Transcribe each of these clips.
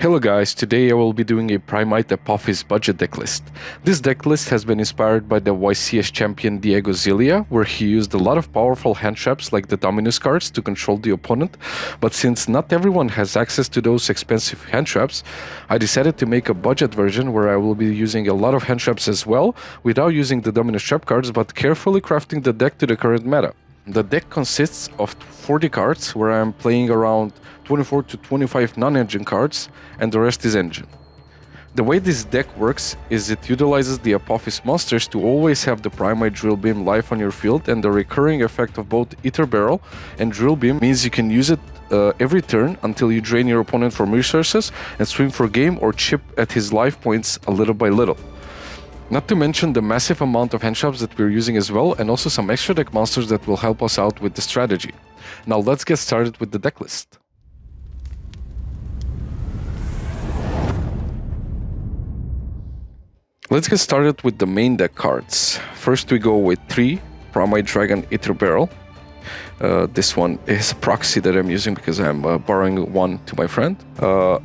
Hello guys, today I will be doing a Primite Apophis budget decklist. This decklist has been inspired by the YCS Champion Diego Zilia, where he used a lot of powerful hand traps like the Dominus cards to control the opponent, but since not everyone has access to those expensive hand traps, I decided to make a budget version where I will be using a lot of hand traps as well, without using the Dominus trap cards, but carefully crafting the deck to the current meta. The deck consists of 40 cards, where I am playing around 24 to 25 non-engine cards, and the rest is engine. The way this deck works is it utilizes the Apophis monsters to always have the Primite Drill Beam live on your field, and the recurring effect of both Ether Barrel and Drill Beam means you can use it every turn until you drain your opponent from resources and swing for game or chip at his life points a little by little. Not to mention the massive amount of hand traps that we're using as well, and also some extra deck monsters that will help us out with the strategy. Now let's get started with the deck list. Let's get started with the main deck cards. First we go with 3 Primite Dragon Ether Barrel. This one is a proxy that I'm using because I'm borrowing one to my friend.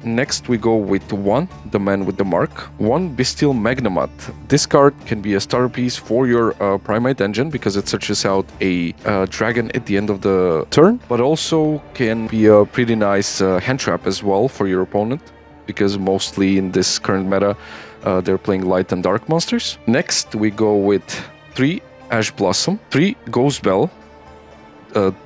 Next we go with 1 The Man with the Mark, 1 Bestial Magnamat. This card can be a starter piece for your Primite engine because it searches out a dragon at the end of the turn, but also can be a pretty nice hand trap as well for your opponent, because mostly in this current meta they're playing light and dark monsters. Next we go with 3 Ash Blossom, 3 Ghost Bell.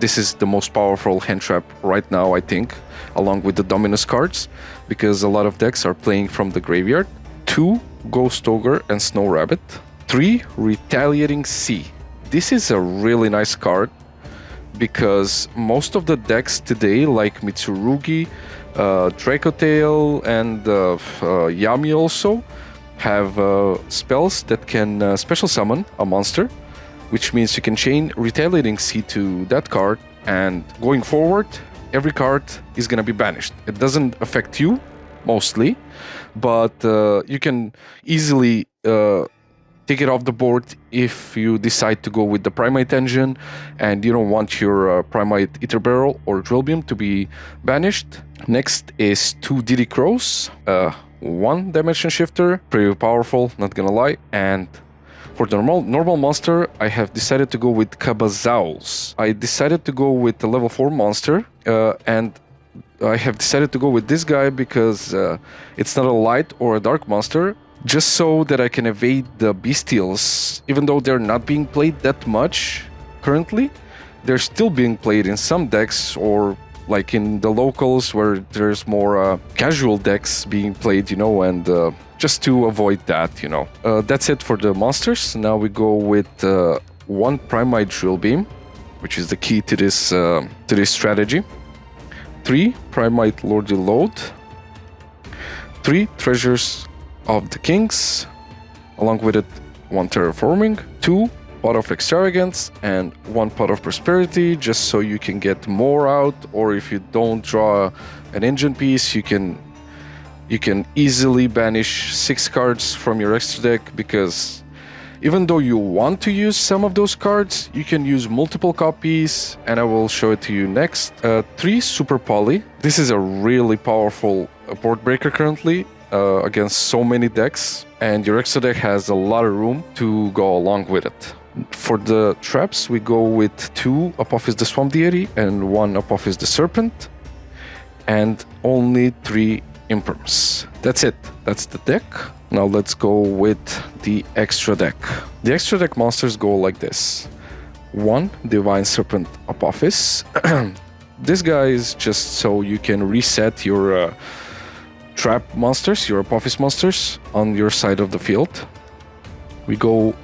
This is the most powerful hand trap right now, I think, along with the Dominus cards, because a lot of decks are playing from the graveyard. 2 Ghost Ogre and Snow Rabbit, 3 Retaliating Sea. This is a really nice card because most of the decks today, like Mitsurugi, Dracotail and Yami also, have spells that can special summon a monster, which means you can chain Retaliating Sea to that card, and going forward, every card is going to be banished. It doesn't affect you, mostly, but you can easily take it off the board if you decide to go with the Primite engine and you don't want your Primite Ether Barrel or Drill Beam to be banished. Next is 2 Diddy Crows, 1 Dimension Shifter, pretty powerful, not gonna lie, and for the normal monster, I have decided to go with Cabazauls. I decided to go with the level 4 monster, and I have decided to go with this guy because it's not a light or a dark monster, just so that I can evade the Bestials. Even though they're not being played that much currently, they're still being played in some decks, or like in the locals where there's more casual decks being played, and just to avoid that, That's it for the monsters. Now we go with 1 Primite Drill Beam, which is the key to this strategy. 3 Primite Lordy Load, 3 Treasures of the Kings, along with it 1 Terraforming, 2 Pot of Extravagance, and 1 Pot of Prosperity, just so you can get more out, or if you don't draw an engine piece, you can easily banish 6 cards from your extra deck, because even though you want to use some of those cards, you can use multiple copies, and I will show it to you next. 3 Super Poly. This is a really powerful board breaker currently against so many decks, and your extra deck has a lot of room to go along with it. For the traps, we go with 2 Apophis the Swamp Deity and 1 Apophis the Serpent, and only 3 Imperms. That's it. That's the deck. Now let's go with the extra deck. The extra deck monsters go like this. 1 Divine Serpent Apophis. This guy is just so you can reset your trap monsters, your Apophis monsters, on your side of the field.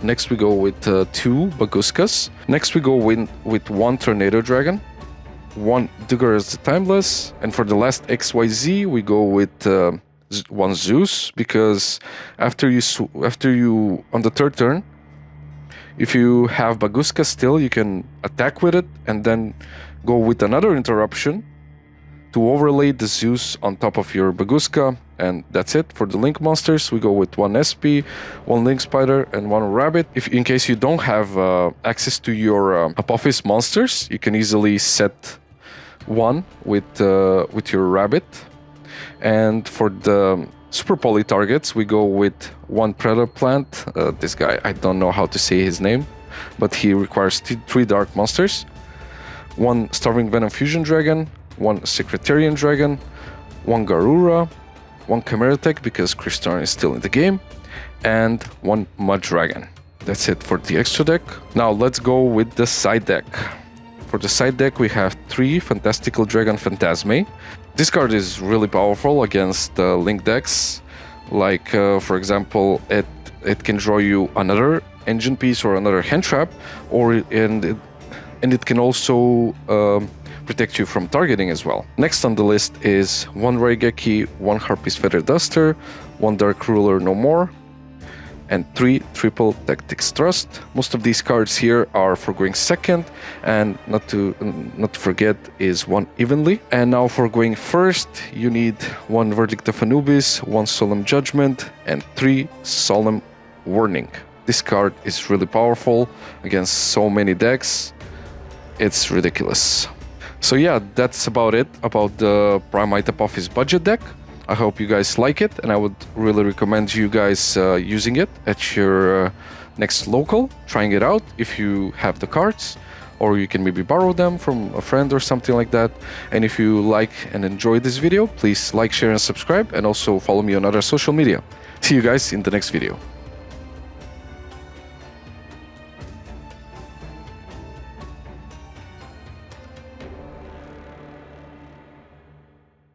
Next we go with 2 Baguskas. Next we go with 1 Tornado Dragon, 1 Dugaras the Timeless, and for the last XYZ we go with 1 Zeus, because after you on the 3rd turn, if you have Baguska still, you can attack with it and then go with another interruption to overlay the Zeus on top of your Baguska, and that's it. For the Link monsters, we go with 1 SP, 1 Link Spider, and 1 Rabbit. If in case you don't have access to your Apophis monsters, you can easily set 1 with your Rabbit, And for the super poly targets, we go with one Predator Plant. This guy, I don't know how to say his name, but he requires three Dark Monsters, one Starving Venom Fusion Dragon, one Secretarian Dragon, one Garura, one Chimera Tech because Kristarn is still in the game, and one Mud Dragon. That's it for the extra deck. Now let's go with the side deck. For the side deck, we have three Fantastical Dragon Phantasme. This card is really powerful against Link decks. Like, for example, it can draw you another engine piece or another hand trap, and it can also protect you from targeting as well. Next on the list is one Raigeki, one Harpy's Feather Duster, one Dark Ruler No More, and three triple Tactics Thrust. Most of these cards here are for going second, and not to forget is one Evenly. And now for going first, you need one Verdict of Anubis, one Solemn Judgment, and three Solemn Warning. This card is really powerful against so many decks. It's ridiculous. So yeah, that's about it about the Primite Apophis budget deck. I hope you guys like it, and I would really recommend you guys using it at your next local, trying it out if you have the cards, or you can maybe borrow them from a friend or something like that. And if you like and enjoy this video, please like, share, and subscribe, and also follow me on other social media. See you guys in the next video.